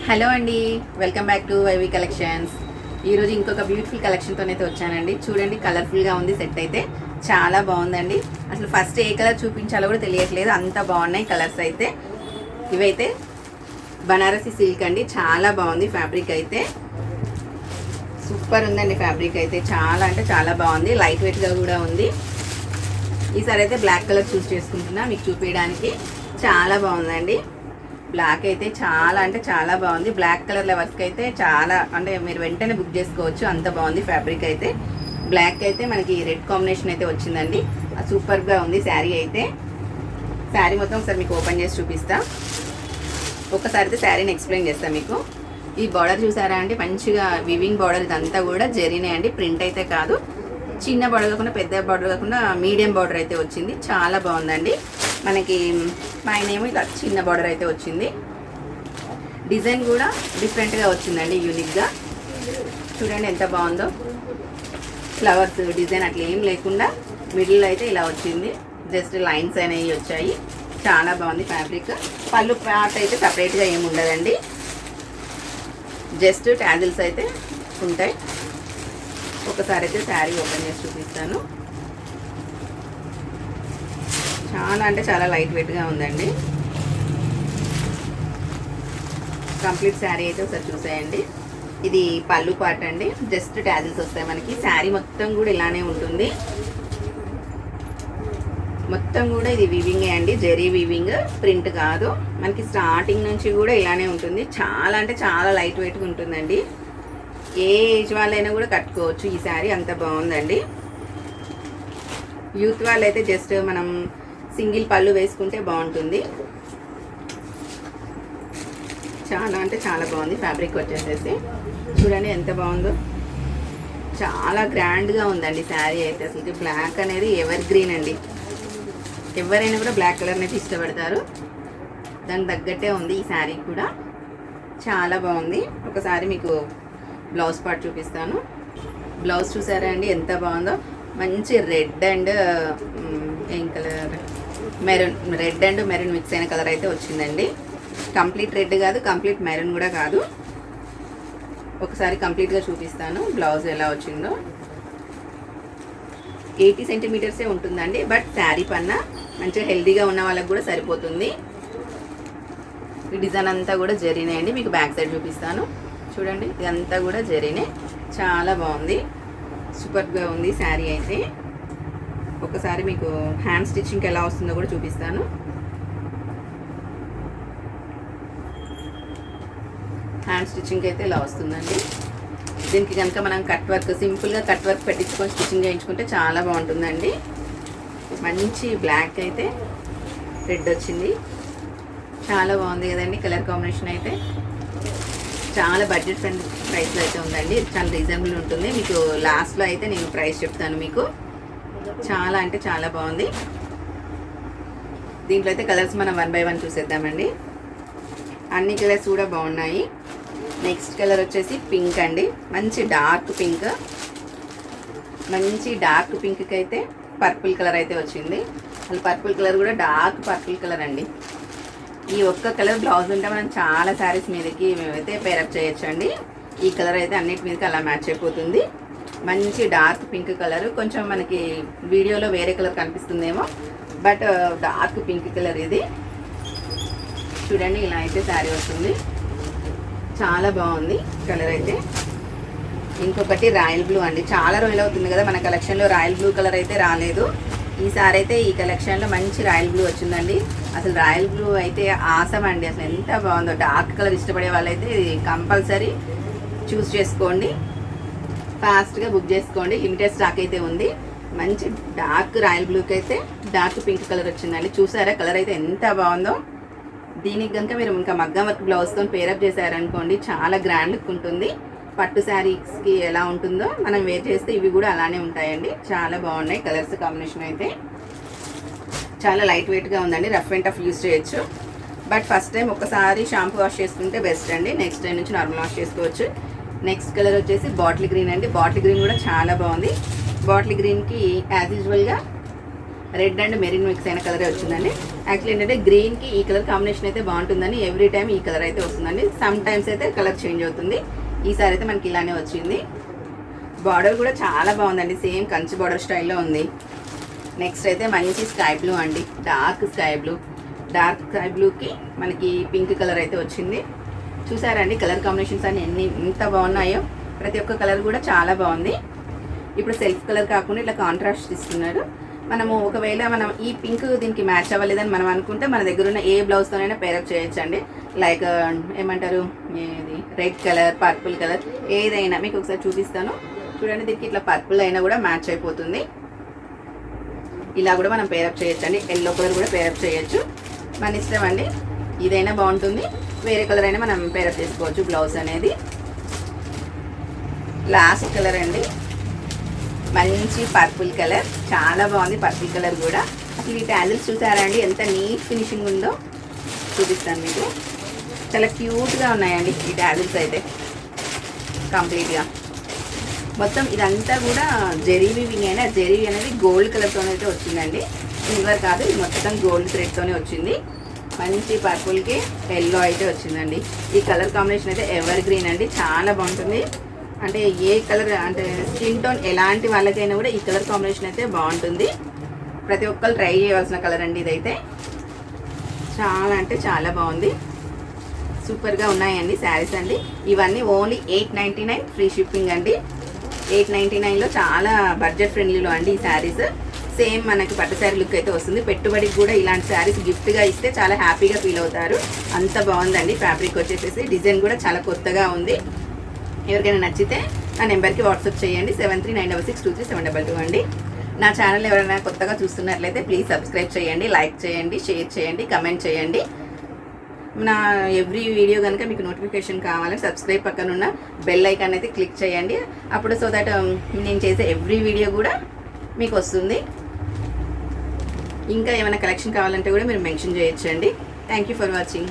Hello అండి, welcome back to YV collections. ఈరోజు ఇంకొక బ్యూటిఫుల్ కలెక్షన్తో అయితే వచ్చానండి. చూడండి, కలర్ఫుల్గా ఉంది. సెట్ అయితే చాలా బాగుందండి. అసలు ఫస్ట్ ఏ కలర్ చూపించాలో కూడా తెలియట్లేదు, అంత బాగున్నాయి కలర్స్ అయితే. ఇవైతే బనారసి సిల్క్ అండి, చాలా బాగుంది. ఫ్యాబ్రిక్ అయితే సూపర్ ఉందండి. ఫ్యాబ్రిక్ అయితే చాలా అంటే చాలా బాగుంది. లైట్ వెయిట్గా కూడా ఉంది. ఈసారి అయితే బ్లాక్ కలర్ చూస్ చేసుకుంటున్నా మీకు చూపించడానికి. చాలా బాగుందండి. బ్లాక్ అయితే చాలా అంటే చాలా బాగుంది. బ్లాక్ కలర్ లెవర్స్కి అయితే చాలా అంటే మీరు వెంటనే బుక్ చేసుకోవచ్చు, అంత బాగుంది ఫ్యాబ్రిక్ అయితే. బ్లాక్ అయితే మనకి రెడ్ కాంబినేషన్ అయితే వచ్చిందండి. సూపర్గా ఉంది శారీ అయితే. శారీ మొత్తం ఒకసారి మీకు ఓపెన్ చేసి చూపిస్తా. ఒకసారి అయితే శారీని ఎక్స్ప్లెయిన్ చేస్తాను మీకు. ఈ బార్డర్ చూసారా అండి, మంచిగా వివింగ్ బార్డర్. ఇదంతా కూడా జరినే అండి, ప్రింట్ అయితే కాదు. చిన్న బార్డర్ కాకుండా పెద్ద బార్డర్ కాకుండా మీడియం బార్డర్ అయితే వచ్చింది. చాలా బాగుందండి. మనకి పైన ఏమో ఇలా చిన్న బార్డర్ అయితే వచ్చింది. డిజైన్ కూడా డిఫరెంట్గా వచ్చిందండి, యూనిక్గా. చూడండి ఎంత బాగుందో. ఫ్లవర్స్ డిజైన్ అట్లా ఏం లేకుండా మిడిల్ అయితే ఇలా వచ్చింది. జస్ట్ లైన్స్ అనేవి వచ్చాయి. చాలా బాగుంది ఫ్యాబ్రిక్. పళ్ళు పార్ట్ అయితే సపరేట్గా ఏమి ఉండదండి, జస్ట్ ట్యాజిల్స్ అయితే ఉంటాయి. ఒకసారి అయితే శారీ ఓపెన్ చేసి చూపిస్తాను. చాలా అంటే చాలా లైట్ వెయిట్గా ఉందండి. కంప్లీట్ శారీ అయితే ఒకసారి చూసేయండి. ఇది పళ్ళు పార్ట్ అండి, జస్ట్ ట్యాజిల్స్ వస్తాయి మనకి. శారీ మొత్తం కూడా ఇలానే ఉంటుంది. మొత్తం కూడా ఇది వీవింగే అండి, జెరీ వీవింగ్, ప్రింట్ కాదు. మనకి స్టార్టింగ్ నుంచి కూడా ఇలానే ఉంటుంది. చాలా అంటే చాలా లైట్ వెయిట్గా ఉంటుందండి. ఏ ఏజ్ వాళ్ళైనా కూడా కట్టుకోవచ్చు ఈ శారీ, అంత బాగుందండి. యూత్ వాళ్ళైతే జస్ట్ మనం సింగిల్ పళ్ళు వేసుకుంటే బాగుంటుంది. చాలా అంటే చాలా బాగుంది ఫ్యాబ్రిక్ వచ్చేసేసి. చూడండి ఎంత బాగుందో. చాలా గ్రాండ్గా ఉందండి శారీ అయితే. అసలు బ్లాక్ అనేది ఎవర్ గ్రీన్ అండి. ఎవరైనా కూడా బ్లాక్ కలర్ అయితే ఇష్టపడతారు. దానికి తగ్గట్టే ఉంది ఈ శారీ కూడా. చాలా బాగుంది. ఒకసారి మీకు బ్లౌజ్ పార్ట్ చూపిస్తాను. బ్లౌజ్ చూసారా అండి ఎంత బాగుందో. మంచి రెడ్ అండ్ ఏం colour, maroon, red and maroon mix అయిన కలర్ అయితే వచ్చిందండి. కంప్లీట్ రెడ్ కాదు, కంప్లీట్ మెరూన్ కూడా కాదు. ఒకసారి కంప్లీట్గా చూపిస్తాను బ్లౌజ్ ఎలా వచ్చిందో. 80 సెంటీమీటర్సే ఉంటుందండి, బట్ శారీ పన్నా మంచిగా హెల్దీగా ఉన్న వాళ్ళకి కూడా సరిపోతుంది. ఈ డిజైన్ అంతా కూడా జరీనే అండి. మీకు బ్యాక్ సైడ్ చూపిస్తాను. చూడండి, ఇదంతా కూడా జరీనే. చాలా బాగుంది, సూపర్గా ఉంది శారీ అయితే. ఒకసారి మీకు హ్యాండ్ స్టిచ్చింగ్ ఎలా వస్తుందో కూడా చూపిస్తాను. హ్యాండ్ స్టిచ్చింగ్ అయితే ఇలా వస్తుందండి. దీనికి కనుక మనం కట్ వర్క్, సింపుల్గా కట్ వర్క్ పెట్టించుకొని స్టిచ్చింగ్ చేయించుకుంటే చాలా బాగుంటుందండి. మంచి బ్లాక్ అయితే రెడ్ వచ్చింది. చాలా బాగుంది కదండి కలర్ కాంబినేషన్ అయితే. చాలా బడ్జెట్ ఫ్రెండ్లీ ప్రైస్లో అయితే ఉందండి. చాలా రీజనబుల్ ఉంటుంది. మీకు లాస్ట్లో అయితే నేను ప్రైస్ చెప్తాను మీకు. చాలా అంటే చాలా బాగుంది. దీంట్లో అయితే కలర్స్ మనం 1 by 1 చూసేద్దామండి. అన్ని కలర్స్ కూడా బాగున్నాయి. నెక్స్ట్ కలర్ వచ్చేసి పింక్ అండి, మంచి డార్క్ పింక్. మంచి డార్క్ పింక్కి అయితే పర్పుల్ కలర్ అయితే వచ్చింది. అసలు పర్పుల్ కలర్ కూడా డార్క్ పర్పుల్ కలర్ అండి. ఈ ఒక్క కలర్ బ్లౌజ్ ఉంటే మనం చాలా శారీస్ మీదకి మేమైతే పేరప్ చేయొచ్చు అండి. ఈ కలర్ అయితే అన్నిటి మీదకి అలా మ్యాచ్ అయిపోతుంది. మంచి డార్క్ పింక్ కలర్. కొంచెం మనకి వీడియోలో వేరే కలర్ కనిపిస్తుందేమో, బట్ డార్క్ పింక్ కలర్ ఇది. చూడండి, ఇలా అయితే శారీ వస్తుంది. చాలా బాగుంది కలర్ అయితే. ఇంకొకటి రాయల్ బ్లూ అండి. చాలా రోజులు అవుతుంది కదా మన కలెక్షన్లో రాయల్ బ్లూ కలర్ అయితే రాలేదు. ఈసారి అయితే ఈ కలెక్షన్లో మంచి రాయల్ బ్లూ వచ్చిందండి. అసలు రాయల్ బ్లూ అయితే ఆసం అండి. అసలు ఎంత బాగుందో. డార్క్ కలర్ ఇష్టపడే వాళ్ళైతే ఇది కంపల్సరీ చూస్ చేసుకోండి, ఫాస్ట్గా బుక్ చేసుకోండి. లిమిటెడ్ స్టాక్ అయితే ఉంది. మంచి డార్క్ రాయల్ బ్లూకి అయితే డార్క్ పింక్ కలర్ వచ్చిందండి. చూసారా కలర్ అయితే ఎంత బాగుందో. దీనికి కనుక మీరు ఇంకా మగ్గం వర్క్ బ్లౌజ్తో పేరప్ చేశారనుకోండి, చాలా గ్రాండ్ లుక్ ఉంటుంది. పట్టు శారీస్కి ఎలా ఉంటుందో మనం వేర్ చేస్తే ఇవి కూడా అలానే ఉంటాయండి. చాలా బాగున్నాయి కలర్స్ కాంబినేషన్ అయితే. చాలా లైట్ వెయిట్గా ఉందండి. రఫ్ అండ్ టఫ్ యూస్ చేయొచ్చు. బట్ ఫస్ట్ టైం ఒకసారి షాంపూ వాష్ చేసుకుంటే బెస్ట్ అండి. నెక్స్ట్ టైం నుంచి నార్మల్ వాష్ చేసుకోవచ్చు. నెక్స్ట్ కలర్ వచ్చేసి బాటిల్ గ్రీన్ అండి. బాటిల్ గ్రీన్ కూడా చాలా బాగుంది. బాటిల్ గ్రీన్కి యాజ్ యూజువల్గా రెడ్ అండ్ మెరీన్ మిక్స్ అయిన కలరే వచ్చిందండి. యాక్చువల్లీ ఏంటంటే గ్రీన్కి ఈ కలర్ కాంబినేషన్ అయితే బాగుంటుందని ఎవ్రీ టైం ఈ కలర్ అయితే వస్తుందండి. సమ్ టైమ్స్ అయితే కలర్ చేంజ్ అవుతుంది. ఈసారి అయితే మనకి ఇలానే వచ్చింది. బార్డర్ కూడా చాలా బాగుందండి, సేమ్ కంచి బార్డర్ స్టైల్లో ఉంది. నెక్స్ట్ అయితే మంచి స్కై బ్లూ అండి, డార్క్ స్కై బ్లూకి మనకి పింక్ కలర్ అయితే వచ్చింది. చూసారండి కలర్ కాంబినేషన్స్ అన్ని ఎంత బాగున్నాయో, ప్రతి ఒక్క కలర్ కూడా చాలా బాగుంది. ఇప్పుడు సెల్ఫ్ కలర్ కాకుండా ఇట్లా కాంట్రాస్ట్ ఇస్తున్నారు. మనము ఒకవేళ మనం ఈ పింక్ దీనికి మ్యాచ్ అవ్వలేదని మనం అనుకుంటే మన దగ్గర ఉన్న ఏ బ్లౌజ్తోనైనా పేరప్ చేయొచ్చండి. లైక్ ఏమంటారు, ఇది రెడ్ కలర్, పర్పుల్ కలర్, ఏదైనా మీకు ఒకసారి చూపిస్తాను చూడండి. దీనికి ఇట్లా పర్పుల్ అయినా కూడా మ్యాచ్ అయిపోతుంది. ఇలా కూడా మనం పేరప్ చేయొచ్చండి. ఎల్లో కలర్ కూడా పేరప్ చేయొచ్చు, మన ఇష్టం అండి. ఇదైనా బాగుంటుంది, వేరే కలర్ అయినా మనం పేరప్ చేసుకోవచ్చు బ్లౌజ్ అనేది. లాస్ట్ కలర్ అండి, మంచి పర్పుల్ కలర్, చాలా బాగుంది పర్పుల్ కలర్ కూడా. అసలు ఈ టాజిల్స్ చూసారా అండి ఎంత నీట్ ఫినిషింగ్ ఉందో, చూపిస్తాను మీకు. చాలా క్యూట్గా ఉన్నాయండి ఈ టాజిల్స్ అయితే. కంప్లీట్గా మొత్తం ఇదంతా కూడా జెరీ వీవింగ్ అయినా, జెరీ అనేది గోల్డ్ కలర్తోనే అయితే వచ్చిందండి, సిల్వర్ కాదు, ఇది మొత్తం గోల్డ్ థ్రెడ్తోనే వచ్చింది. మంచి పర్పుల్కి ఎల్లో అయితే వచ్చిందండి. ఈ కలర్ కాంబినేషన్ అయితే ఎవర్ గ్రీన్ అండి, చాలా బాగుంటుంది. అంటే ఏ కలర్ అంటే స్కిన్ టోన్ ఎలాంటి వాళ్ళకైనా కూడా ఈ కలర్ కాంబినేషన్ అయితే బాగుంటుంది. ప్రతి ఒక్కరు ట్రై చేయవలసిన కలర్ అండి ఇదైతే. చాలా అంటే చాలా బాగుంది, సూపర్గా ఉన్నాయండి శారీస్ అండి. ఇవన్నీ ఓన్లీ 899 ఫ్రీ షిప్పింగ్ అండి. 899లో చాలా బడ్జెట్ ఫ్రెండ్లీలో అండి ఈ శారీస్. సేమ్ మనకి పట్టు శారీ లుక్ అయితే వస్తుంది. పెట్టుబడికి కూడా ఇలాంటి శారీస్ గిఫ్ట్గా ఇస్తే చాలా హ్యాపీగా ఫీల్ అవుతారు. అంత బాగుందండి. ఫ్యాబ్రిక్ వచ్చేసేసి డిజైన్ కూడా చాలా కొత్తగా ఉంది. ఎవరికైనా నచ్చితే నా నెంబర్కి వాట్సాప్ చేయండి, 7396623722 అండి. నా ఛానల్ ఎవరైనా కొత్తగా చూస్తున్నట్లయితే ప్లీజ్ సబ్స్క్రైబ్ చేయండి, లైక్ చేయండి, షేర్ చేయండి, కమెంట్ చేయండి. నా ఎవ్రీ వీడియో కనుక మీకు నోటిఫికేషన్ కావాలంటే సబ్స్క్రైబ్ పక్కన ఉన్న బెల్ ఐకాన్ అయితే క్లిక్ చేయండి. అప్పుడు సో దట్ నేను చేసే ఎవ్రీ వీడియో కూడా మీకు వస్తుంది. ఇంకా ఏమైనా కలెక్షన్ కావాలంటే కూడా మీరు మెన్షన్ చేయొచ్చండి. Thank you for watching.